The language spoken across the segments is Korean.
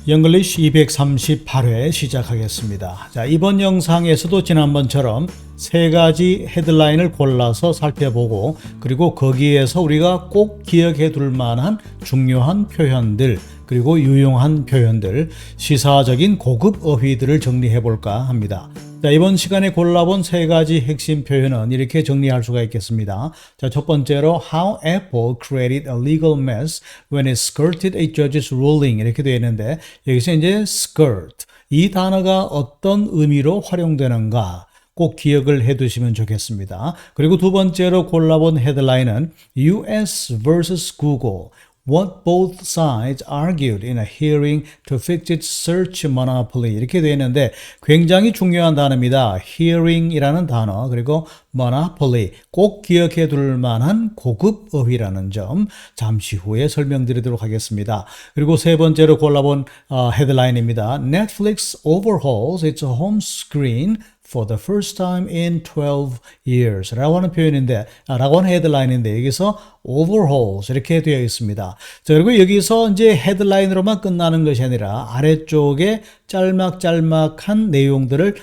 영글리쉬 238회 시작하겠습니다. 자, 이번 영상에서도 지난번처럼 세 가지 헤드라인을 골라서 살펴보고 그리고 거기에서 우리가 꼭 기억해 둘 만한 중요한 표현들 그리고 유용한 표현들, 시사적인 고급 어휘들을 정리해 볼까 합니다. 자, 이번 시간에 골라본 세 가지 핵심 표현은 이렇게 정리할 수가 있겠습니다. 자, 첫 번째로 How Apple created a legal mess when it skirted a judge's ruling 이렇게 되어 있는데 여기서 이제 skirt 이 단어가 어떤 의미로 활용되는가 꼭 기억을 해 두시면 좋겠습니다. 그리고 두 번째로 골라본 헤드라인은 US vs. Google What both sides argued in a hearing to fix its search monopoly 이렇게 되어 있는데 굉장히 중요한 단어입니다. hearing이라는 단어 그리고 monopoly 꼭 기억해 둘 만한 고급 어휘라는 점 잠시 후에 설명드리도록 하겠습니다. 그리고 세 번째로 골라본 헤드라인입니다. Netflix overhauls its home screen for the first time in 12 years 라고 하는 표현인데 라고 하는 헤드라인인데 여기서 overhauls 이렇게 되어 있습니다. 자, 그리고 여기서 이제 헤드라인으로만 끝나는 것이 아니라 아래쪽에 짤막짤막한 내용들을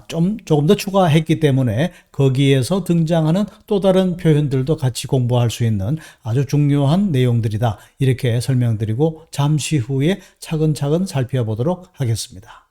조금 더 추가했기 때문에 거기에서 등장하는 또 다른 표현들도 같이 공부할 수 있는 아주 중요한 내용들이다. 이렇게 설명드리고 잠시 후에 차근차근 살펴보도록 하겠습니다.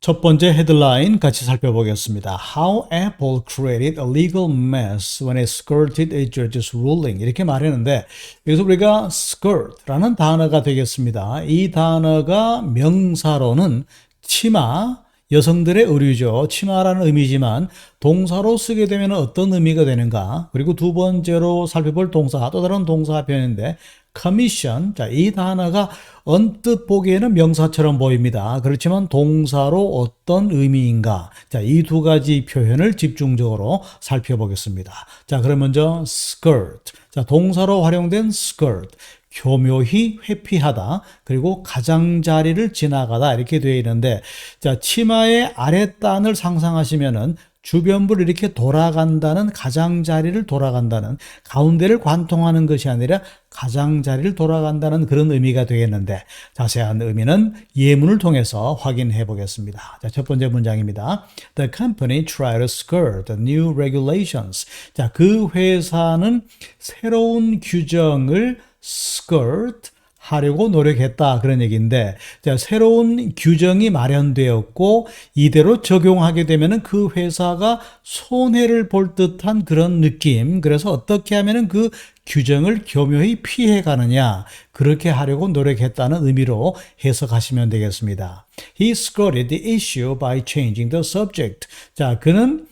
첫 번째 헤드라인 같이 살펴보겠습니다. How Apple created a legal mess when it skirted a judge's ruling. 이렇게 말했는데 여기서 우리가 skirt라는 단어가 되겠습니다. 이 단어가 명사로는 치마, 여성들의 의류죠. 치마라는 의미지만 동사로 쓰게 되면 어떤 의미가 되는가? 그리고 두 번째로 살펴볼 동사, 또 다른 동사 표현인데 commission, 자, 이 단어가 언뜻 보기에는 명사처럼 보입니다. 그렇지만 동사로 어떤 의미인가? 자, 이 두 가지 표현을 집중적으로 살펴보겠습니다. 자, 그럼 먼저 skirt. 자, 동사로 활용된 skirt. 교묘히 회피하다 그리고 가장자리를 지나가다 이렇게 되어 있는데 자 치마의 아랫단을 상상하시면은 주변부를 이렇게 돌아간다는 가장자리를 돌아간다는 가운데를 관통하는 것이 아니라 가장자리를 돌아간다는 그런 의미가 되겠는데 자세한 의미는 예문을 통해서 확인해 보겠습니다. 자, 첫 번째 문장입니다. The company tried to skirt the new regulations. 자, 그 회사는 새로운 규정을 skirt 하려고 노력했다 그런 얘기인데 자, 새로운 규정이 마련되었고 이대로 적용하게 되면은 그 회사가 손해를 볼 듯한 그런 느낌 그래서 어떻게 하면은 그 규정을 교묘히 피해 가느냐 그렇게 하려고 노력했다는 의미로 해석하시면 되겠습니다. He skirted the issue by changing the subject. 자, 그는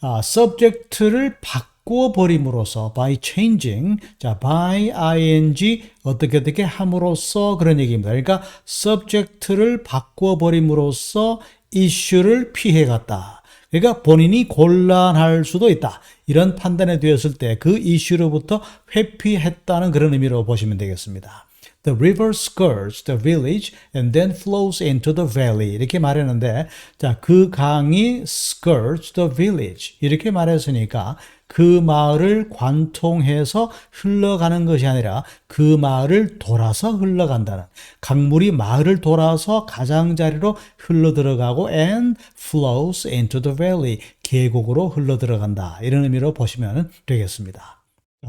subject를 바꿔버림으로써 by changing, 자, by ing 어떻게 함으로써 그런 얘기입니다. 그러니까 subject를 바꿔버림으로써 issue를 피해갔다. 그러니까 본인이 곤란할 수도 있다. 이런 판단에 되었을 때 그 이슈로부터 회피했다는 그런 의미로 보시면 되겠습니다. The river skirts the village and then flows into the valley. 이렇게 말했는데, 자, 그 강이 skirts the village. 이렇게 말했으니까 그 마을을 관통해서 흘러가는 것이 아니라 그 마을을 돌아서 흘러간다는 강물이 마을을 돌아서 가장자리로 흘러들어가고 and flows into the valley. 계곡으로 흘러들어간다. 이런 의미로 보시면 되겠습니다.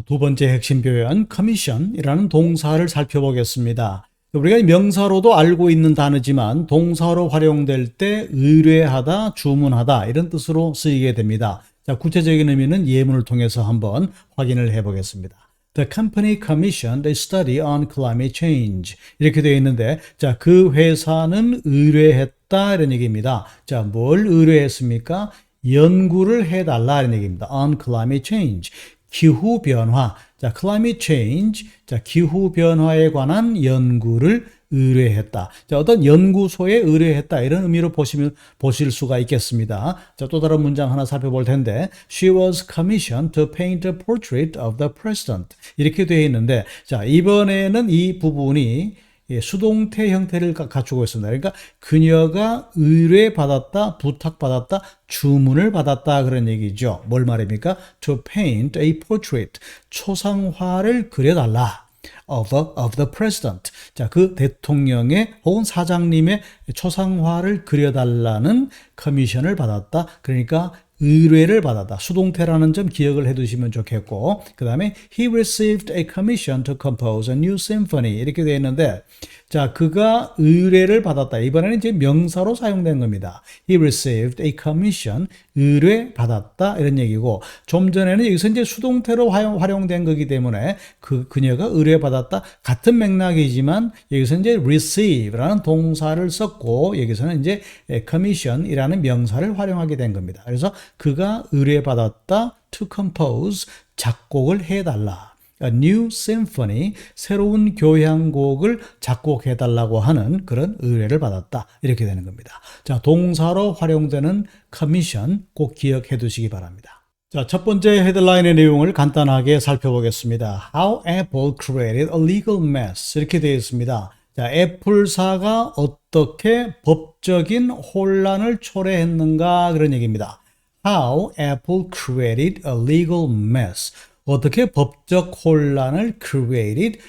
두 번째 핵심 표현 commission이라는 동사를 살펴보겠습니다. 우리가 명사로도 알고 있는 단어지만 동사로 활용될 때 의뢰하다, 주문하다 이런 뜻으로 쓰이게 됩니다. 자, 구체적인 의미는 예문을 통해서 한번 확인을 해보겠습니다. The company commissioned a study on climate change. 이렇게 되어 있는데, 자, 그 회사는 의뢰했다 이런 얘기입니다. 자, 뭘 의뢰했습니까? 연구를 해달라 이런 얘기입니다. On climate change. 기후 변화. 자, climate change. 자, 기후 변화에 관한 연구를 의뢰했다. 자, 어떤 연구소에 의뢰했다. 이런 의미로 보실 수가 있겠습니다. 자, 또 다른 문장 하나 살펴볼 텐데, She was commissioned to paint a portrait of the president. 이렇게 되어 있는데, 자, 이번에는 이 부분이 수동태 형태를 갖추고 있습니다. 그러니까 그녀가 의뢰받았다, 부탁받았다, 주문을 받았다 그런 얘기죠. 뭘 말입니까? To paint a portrait. 초상화를 그려달라. of the president. 자, 그 대통령의 혹은 사장님의 초상화를 그려달라는 커미션을 받았다. 그러니까 의뢰를 받았다. 수동태라는 점 기억을 해두시면 좋겠고, 그 다음에 he received a commission to compose a new symphony 이렇게 되어 있는데, 자, 그가 의뢰를 받았다. 이번에는 이제 명사로 사용된 겁니다. He received a commission, 의뢰 받았다 이런 얘기고, 좀 전에는 여기서 이제 수동태로 활용된 거기 때문에 그녀가 의뢰 받았다 같은 맥락이지만 여기서 이제 receive라는 동사를 썼고 여기서는 이제 commission이라는 명사를 활용하게 된 겁니다. 그래서 그가 의뢰받았다 to compose, 작곡을 해달라. A new symphony, 새로운 교향곡을 작곡해달라고 하는 그런 의뢰를 받았다. 이렇게 되는 겁니다. 자, 동사로 활용되는 commission 꼭 기억해 두시기 바랍니다. 자, 첫 번째 헤드라인의 내용을 간단하게 살펴보겠습니다. How Apple created a legal mess. 이렇게 되어 있습니다. 자, 애플사가 어떻게 법적인 혼란을 초래했는가 그런 얘기입니다. How Apple created a legal mess. 어떻게 법적 혼란을 created,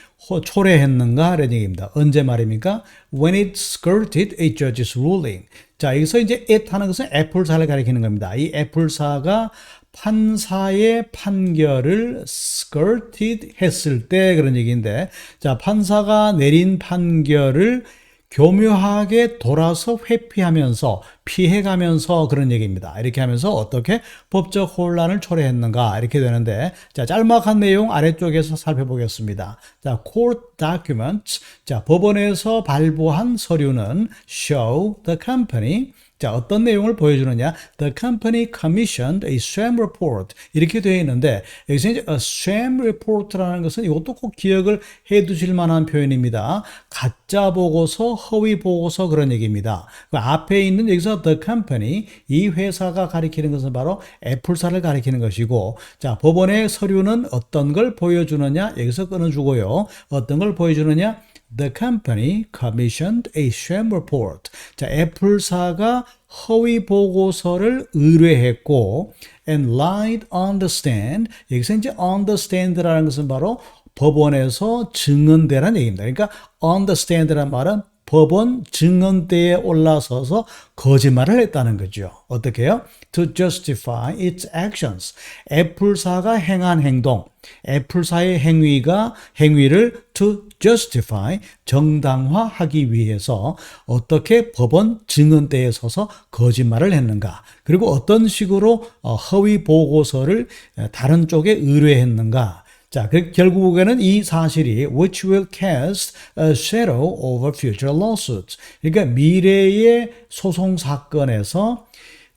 초래했는가 이런 얘기입니다. 언제 말입니까? When it skirted a judge's ruling. 자, 여기서 이제 it 하는 것은 애플사를 가리키는 겁니다. 이 애플사가 판사의 판결을 skirted 했을 때 그런 얘기인데, 자, 판사가 내린 판결을 교묘하게 돌아서 회피하면서 피해가면서 그런 얘기입니다. 이렇게 하면서 어떻게 법적 혼란을 초래했는가 이렇게 되는데, 자, 짤막한 내용 아래쪽에서 살펴보겠습니다. 자, court documents. 자, 법원에서 발부한 서류는 show the company. 자, 어떤 내용을 보여주느냐? The company commissioned a sham report. 이렇게 되어 있는데, 여기서 이제 a sham report라는 것은 이것도 꼭 기억을 해 두실 만한 표현입니다. 가짜 보고서, 허위 보고서 그런 얘기입니다. 그 앞에 있는 여기서 the company, 이 회사가 가리키는 것은 바로 애플사를 가리키는 것이고, 자, 법원의 서류는 어떤 걸 보여주느냐? 여기서 끊어주고요. 어떤 걸 보여주느냐? The company commissioned a sham report. 자, 애플사가 허위 보고서를 의뢰했고, and lied on the stand. 여기서 이제 on the stand라는 것은 바로 법원에서 증언대라는 얘기입니다. 그러니까 on the stand라는 말은 법원 증언대에 올라서서 거짓말을 했다는 거죠. 어떻게 해요? To justify its actions. 애플사가 행한 행동, 애플사의 행위를 to justify, 정당화하기 위해서 어떻게 법원 증언대에 서서 거짓말을 했는가. 그리고 어떤 식으로 허위 보고서를 다른 쪽에 의뢰했는가. 자, 결국에는 이 사실이 which will cast a shadow over future lawsuits. 그러니까 미래의 소송 사건에서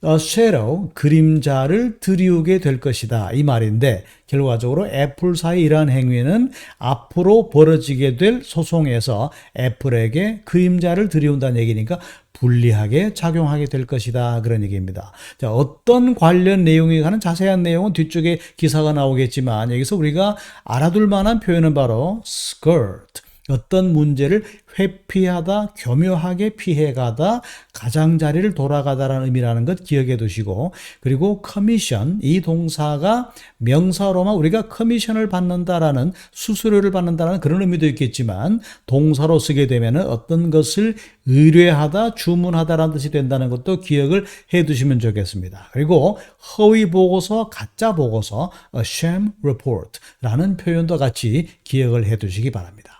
shadow, 그림자를 드리우게 될 것이다. 이 말인데 결과적으로 애플사의 이러한 행위는 앞으로 벌어지게 될 소송에서 애플에게 그림자를 드리운다는 얘기니까 불리하게 작용하게 될 것이다. 그런 얘기입니다. 자, 어떤 관련 내용에 관한 자세한 내용은 뒤쪽에 기사가 나오겠지만 여기서 우리가 알아둘 만한 표현은 바로 skirt. 어떤 문제를 회피하다, 교묘하게 피해가다, 가장자리를 돌아가다라는 의미라는 것 기억해 두시고, 그리고 커미션, 이 동사가 명사로만 우리가 커미션을 받는다라는, 수수료를 받는다라는 그런 의미도 있겠지만 동사로 쓰게 되면 어떤 것을 의뢰하다, 주문하다라는 뜻이 된다는 것도 기억을 해 두시면 좋겠습니다. 그리고 허위 보고서, 가짜 보고서, a sham report라는 표현도 같이 기억을 해 두시기 바랍니다.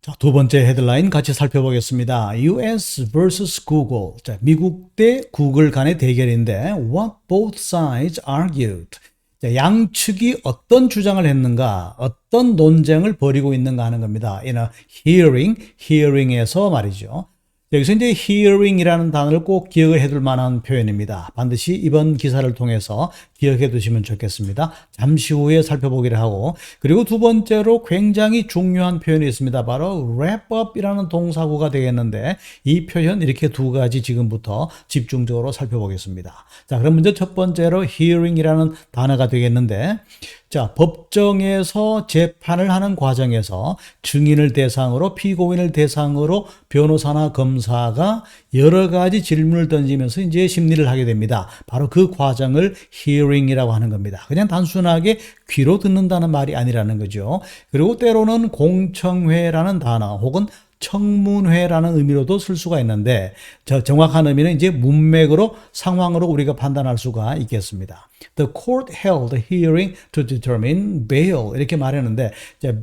자, 두 번째 헤드라인 같이 살펴보겠습니다. US vs Google. 자, 미국 대 구글 간의 대결인데 what both sides argued. 자, 양측이 어떤 주장을 했는가, 어떤 논쟁을 벌이고 있는가 하는 겁니다. in a hearing에서 말이죠. 여기서 이제 hearing이라는 단어를 꼭 기억을 해둘 만한 표현입니다. 반드시 이번 기사를 통해서 기억해 두시면 좋겠습니다. 잠시 후에 살펴보기를 하고, 그리고 두 번째로 굉장히 중요한 표현이 있습니다. 바로 wrap up이라는 동사구가 되겠는데 이 표현 이렇게 두 가지 지금부터 집중적으로 살펴보겠습니다. 자, 그럼 먼저 첫 번째로 hearing이라는 단어가 되겠는데, 자, 법정에서 재판을 하는 과정에서 증인을 대상으로 피고인을 대상으로 변호사나 검사가 여러 가지 질문을 던지면서 이제 심리를 하게 됩니다. 바로 그 과정을 hearing이라고 하는 겁니다. 그냥 단순하게 귀로 듣는다는 말이 아니라는 거죠. 그리고 때로는 공청회라는 단어 혹은 청문회라는 의미로도 쓸 수가 있는데 정확한 의미는 이제 문맥으로 상황으로 우리가 판단할 수가 있겠습니다. The court held a hearing to determine bail 이렇게 말했는데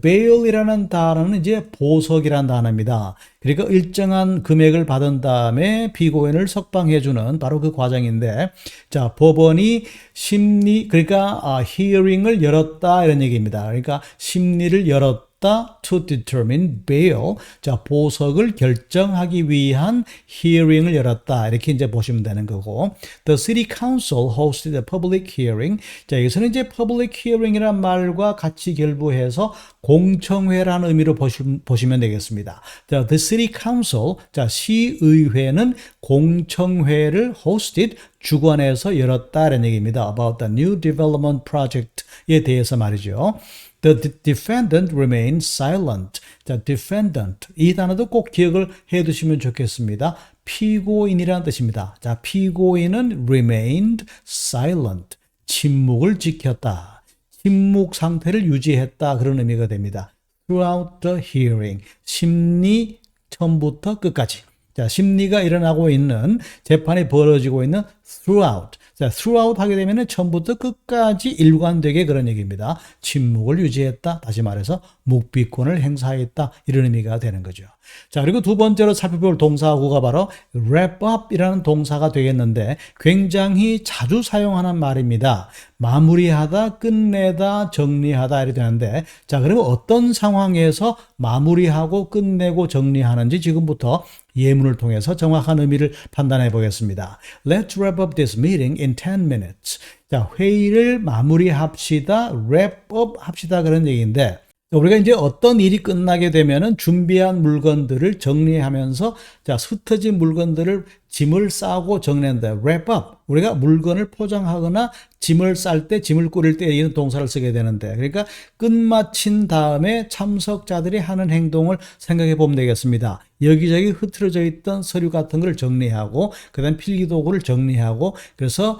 bail이라는 단어는 이제 보석이라는 단어입니다. 그러니까 일정한 금액을 받은 다음에 피고인을 석방해주는 바로 그 과정인데 자 법원이 그러니까 hearing을 열었다 이런 얘기입니다. 그러니까 심리를 열었다. to determine bail. 자, 보석을 결정하기 위한 hearing을 열었다. 이렇게 이제 보시면 되는 거고. The city council hosted a public hearing. 자, 여기서는 이제 public hearing이라는 말과 같이 결부해서 공청회라는 의미로 보시면 되겠습니다. 자, the city council. 자, 시의회는 공청회를 hosted 주관해서 열었다라는 얘기입니다. About the new development project에 대해서 말이죠. The defendant remained silent. 자, defendant. 이 단어도 꼭 기억을 해 두시면 좋겠습니다. 피고인이라는 뜻입니다. 자, 피고인은 remained silent. 침묵을 지켰다. 침묵 상태를 유지했다. 그런 의미가 됩니다. Throughout the hearing. 심리 처음부터 끝까지. 자, 심리가 일어나고 있는 재판이 벌어지고 있는 throughout. 자, throughout 하게 되면 처음부터 끝까지 일관되게 그런 얘기입니다. 침묵을 유지했다. 다시 말해서 묵비권을 행사했다. 이런 의미가 되는 거죠. 자, 그리고 두 번째로 살펴볼 동사구가 바로 wrap up이라는 동사가 되겠는데 굉장히 자주 사용하는 말입니다. 마무리하다, 끝내다, 정리하다 이렇게 되는데 자, 그러면 어떤 상황에서 마무리하고 끝내고 정리하는지 지금부터 예문을 통해서 정확한 의미를 판단해 보겠습니다. Let's wrap up this meeting in 10 minutes. 자, 회의를 마무리합시다, wrap up 합시다 그런 얘기인데 우리가 이제 어떤 일이 끝나게 되면은 준비한 물건들을 정리하면서 자, 흩어진 물건들을 짐을 싸고 정리한다. wrap up. 우리가 물건을 포장하거나 짐을 쌀 때, 짐을 꾸릴 때 이런 동사를 쓰게 되는데 그러니까 끝마친 다음에 참석자들이 하는 행동을 생각해 보면 되겠습니다. 여기저기 흐트러져 있던 서류 같은 걸 정리하고 그다음 필기도구를 정리하고 그래서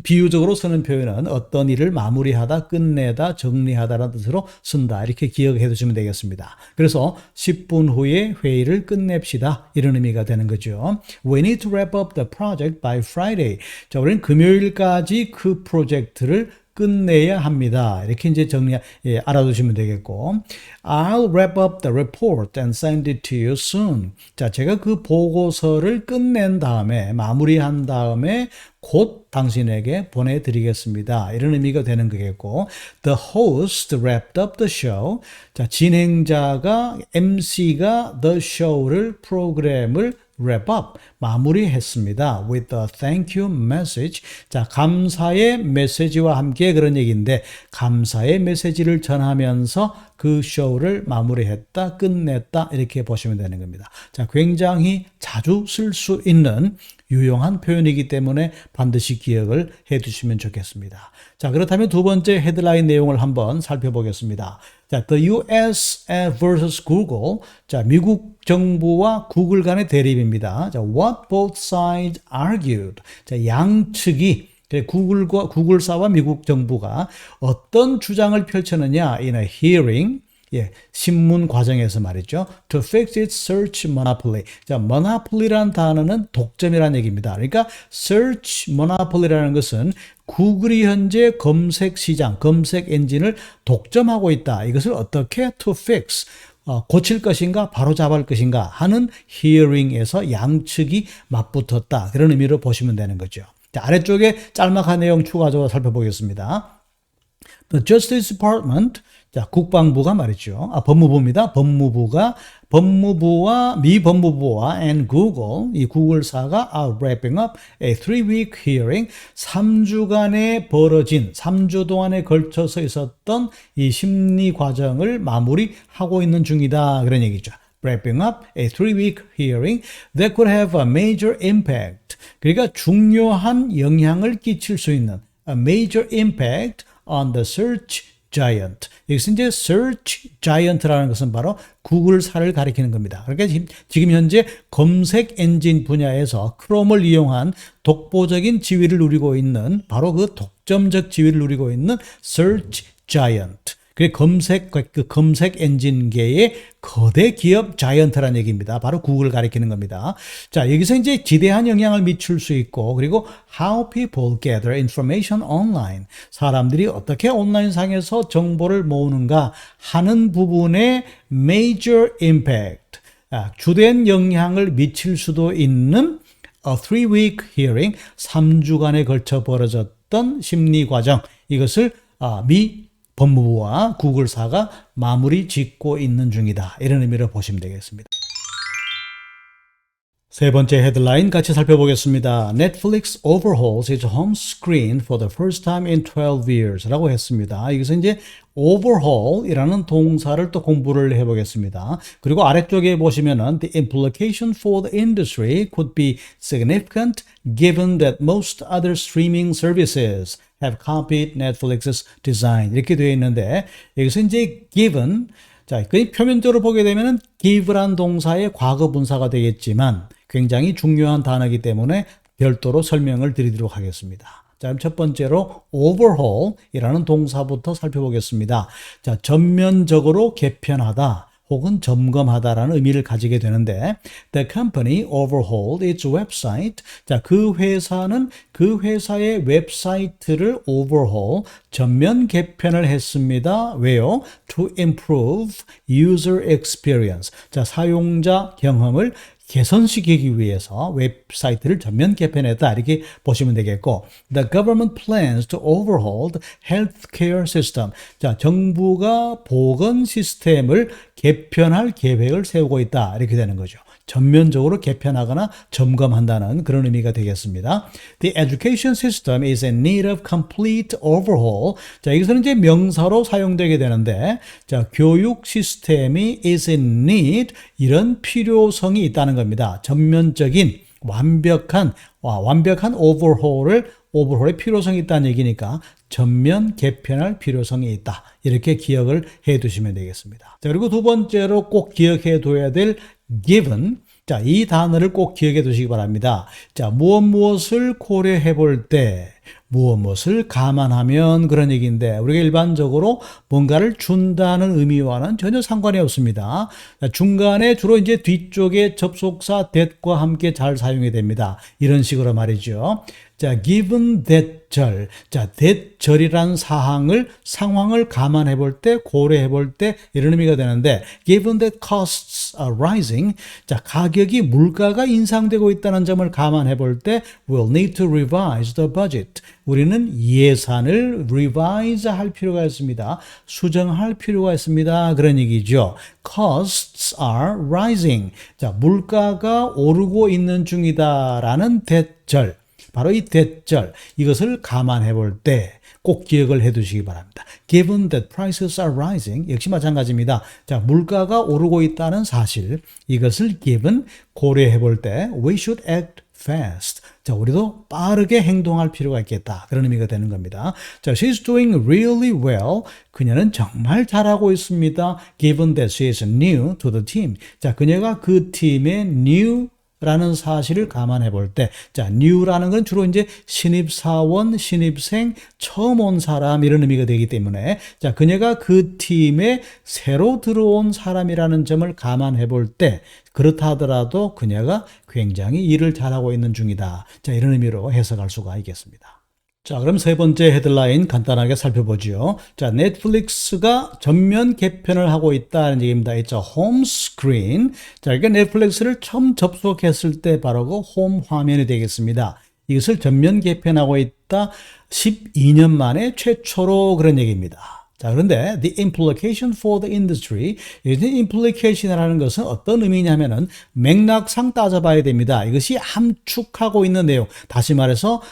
비유적으로 쓰는 표현은 어떤 일을 마무리하다, 끝내다, 정리하다라는 뜻으로 쓴다. 이렇게 기억해 두시면 되겠습니다. 그래서 10분 후에 회의를 끝냅시다. 이런 의미가 되는 거죠. We need to wrap up the project by Friday. 자, 우리는 금요일까지 그 프로젝트를 끝내야 합니다. 이렇게 이제 알아두시면 되겠고. I'll wrap up the report and send it to you soon. 자, 제가 그 보고서를 끝낸 다음에, 마무리한 다음에 곧 당신에게 보내드리겠습니다. 이런 의미가 되는 거겠고. The host wrapped up the show. 자, 진행자가, MC가 the show를, 프로그램을 wrap up, 마무리했습니다. With a thank you message. 자, 감사의 메시지와 함께 그런 얘기인데 감사의 메시지를 전하면서 그 쇼를 마무리했다, 끝냈다 이렇게 보시면 되는 겁니다. 자, 굉장히 자주 쓸 수 있는 유용한 표현이기 때문에 반드시 기억을 해 두시면 좋겠습니다. 자, 그렇다면 두 번째 헤드라인 내용을 한번 살펴보겠습니다. 자, the US vs Google. 자, 미국 정부와 구글 간의 대립입니다. 자, what both sides argued. 자, 양측이 구글사와 미국 정부가 어떤 주장을 펼쳤느냐 in a hearing. 예, 신문 과정에서 말이죠. To fix its search monopoly. 자, monopoly라는 단어는 독점이라는 얘기입니다. 그러니까 search monopoly라는 것은 구글이 현재 검색 시장, 검색 엔진을 독점하고 있다. 이것을 어떻게 to fix, 고칠 것인가, 바로잡을 것인가 하는 hearing에서 양측이 맞붙었다. 그런 의미로 보시면 되는 거죠. 자, 아래쪽에 짤막한 내용 추가적으로 살펴보겠습니다. The Justice Department, 자, 국방부가 말이죠. 법무부입니다. 법무부와 미 법무부와 and Google, 이 구글사가 are wrapping up a 3-week hearing, 3주간에 벌어진, 3주 동안에 걸쳐서 있었던 이 심리 과정을 마무리하고 있는 중이다. 그런 얘기죠. Wrapping up a 3-week hearing that could have a major impact. 그러니까 중요한 영향을 끼칠 수 있는 a major impact on the search giant. 여기서 이제 search giant라는 것은 바로 구글사를 가리키는 겁니다. 그러니까 지금 현재 검색 엔진 분야에서 크롬을 이용한 독보적인 지위를 누리고 있는 바로 그 독점적 지위를 누리고 있는 search giant. 그 검색 엔진계의 거대 기업 자이언트라는 얘기입니다. 바로 구글을 가리키는 겁니다. 자, 여기서 이제 지대한 영향을 미칠 수 있고, 그리고 how people gather information online. 사람들이 어떻게 온라인상에서 정보를 모으는가 하는 부분에 major impact. 주된 영향을 미칠 수도 있는 a 3-week hearing, 3주간에 걸쳐 벌어졌던 심리 과정. 이것을 미 법무부와 구글사가 마무리 짓고 있는 중이다. 이런 의미로 보시면 되겠습니다. 세 번째 헤드라인 같이 살펴보겠습니다. Netflix overhauls its home screen for the first time in 12 years 라고 했습니다. 여기서 이제 overhaul이라는 동사를 또 공부를 해보겠습니다. 그리고 아래쪽에 보시면은 the implication for the industry could be significant given that most other streaming services have copied Netflix's design 이렇게 되어 있는데 여기서 이제 given 자, 그 표면적으로 보게 되면은 give란 동사의 과거 분사가 되겠지만 굉장히 중요한 단어이기 때문에 별도로 설명을 드리도록 하겠습니다. 자, 그럼 첫 번째로 overhaul이라는 동사부터 살펴보겠습니다. 자, 전면적으로 개편하다 혹은 점검하다라는 의미를 가지게 되는데 The company overhauled its website. 자, 그 회사는 그 회사의 웹사이트를 overhaul, 전면 개편을 했습니다. 왜요? To improve user experience. 자, 사용자 경험을 개선시키기 위해서 웹사이트를 전면 개편했다 이렇게 보시면 되겠고 The government plans to overhaul the healthcare system. 자, 정부가 보건 시스템을 개편할 계획을 세우고 있다 이렇게 되는 거죠. 전면적으로 개편하거나 점검한다는 그런 의미가 되겠습니다. The education system is in need of complete overhaul. 자, 여기서는 이제 명사로 사용되게 되는데, 자, 교육 시스템이 is in need 이런 필요성이 있다는 겁니다. 전면적인 완벽한 오버홀의 필요성이 있다는 얘기니까 전면 개편할 필요성이 있다. 이렇게 기억을 해 두시면 되겠습니다. 자, 그리고 두 번째로 꼭 기억해 둬야 될 given. 자, 이 단어를 꼭 기억해 두시기 바랍니다. 자, 무엇을 고려해 볼 때, 무엇을 감안하면 그런 얘기인데, 우리가 일반적으로 뭔가를 준다는 의미와는 전혀 상관이 없습니다. 자, 중간에 주로 이제 뒤쪽에 접속사 that과 함께 잘 사용이 됩니다. 이런 식으로 말이죠. 자, given that 절. 자, that 절이라는 상황을 감안해 볼 때, 고려해 볼 때 이런 의미가 되는데 given that costs are rising. 자, 가격이 물가가 인상되고 있다는 점을 감안해 볼 때 we'll need to revise the budget. 우리는 예산을 revise 할 필요가 있습니다. 수정할 필요가 있습니다. 그런 얘기죠. Costs are rising. 자, 물가가 오르고 있는 중이다라는 that 절. 바로 이 대절 이것을 감안해 볼 때 꼭 기억을 해 두시기 바랍니다. Given that prices are rising 역시 마찬가지입니다. 자, 물가가 오르고 있다는 사실 이것을 given 고려해 볼 때 we should act fast. 자, 우리도 빠르게 행동할 필요가 있겠다. 그런 의미가 되는 겁니다. 자, she's doing really well. 그녀는 정말 잘하고 있습니다. Given that she is new to the team. 자, 그녀가 그 팀의 new 라는 사실을 감안해 볼 때, 자, new라는 건 주로 이제 신입사원, 신입생, 처음 온 사람 이런 의미가 되기 때문에, 자, 그녀가 그 팀에 새로 들어온 사람이라는 점을 감안해 볼 때, 그렇다 하더라도 그녀가 굉장히 일을 잘하고 있는 중이다. 자, 이런 의미로 해석할 수가 있겠습니다. 자, 그럼 세 번째 헤드라인 간단하게 살펴보죠. 자, 넷플릭스가 전면 개편을 하고 있다는 얘기입니다. It's a home screen. 자, 그러니까 넷플릭스를 처음 접속했을 때 바로 그 홈 화면이 되겠습니다. 이것을 전면 개편하고 있다. 12년 만에 최초로 그런 얘기입니다. 자, 그런데 the implication for the industry, 이 implication이라는 것은 어떤 의미냐면은 맥락상 따져봐야 됩니다. 이것이 함축하고 있는 내용. 다시 말해서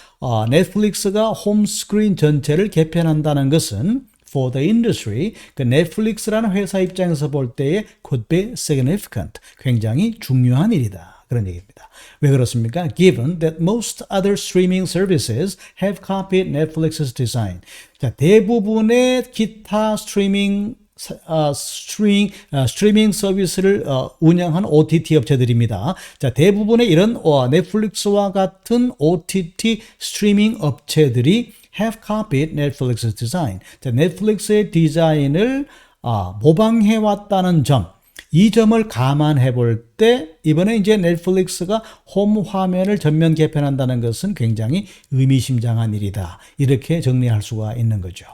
넷플릭스가 홈스크린 전체를 개편한다는 것은 for the industry, 그 넷플릭스라는 회사 입장에서 볼 때에 could be significant, 굉장히 중요한 일이다. 그런 얘기입니다. 왜 그렇습니까? Given that most other streaming services have copied Netflix's design. 자, 대부분의 기타 스트리밍 서비스를 운영한 OTT 업체들입니다. 자, 대부분의 이런 넷플릭스와 같은 OTT 스트리밍 업체들이 have copied Netflix's design. 자, 넷플릭스의 디자인을 모방해 왔다는 점. 이 점을 감안해 볼 때 이번에 이제 넷플릭스가 홈 화면을 전면 개편한다는 것은 굉장히 의미심장한 일이다. 이렇게 정리할 수가 있는 거죠.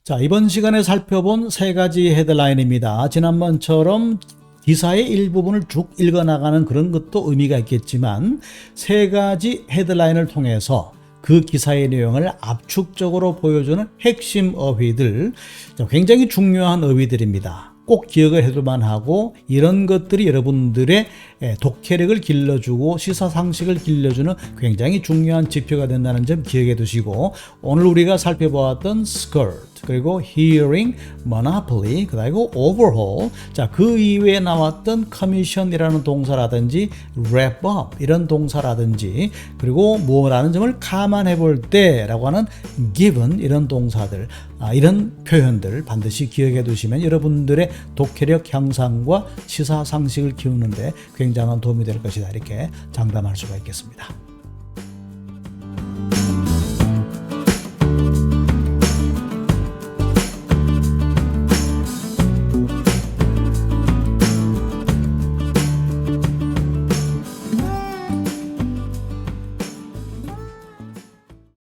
자, 이번 시간에 살펴본 세 가지 헤드라인입니다. 지난번처럼 기사의 일부분을 쭉 읽어나가는 그런 것도 의미가 있겠지만 세 가지 헤드라인을 통해서 그 기사의 내용을 압축적으로 보여주는 핵심 어휘들, 굉장히 중요한 어휘들입니다. 꼭 기억을 해둘만 하고 이런 것들이 여러분들의 독해력을 길러주고 시사상식을 길러주는 굉장히 중요한 지표가 된다는 점 기억해 두시고 오늘 우리가 살펴보았던 skirt 그리고 hearing, monopoly, 그리고 overhaul, 자, 그 이외에 나왔던 commission이라는 동사라든지 wrap up 이런 동사라든지 그리고 뭐라는 점을 감안해 볼 때라고 하는 given 이런 동사들, 이런 표현들 반드시 기억해 두시면 여러분들의 독해력 향상과 시사상식을 키우는데 굉장한 도움이 될 것이다 이렇게 장담할 수가 있겠습니다.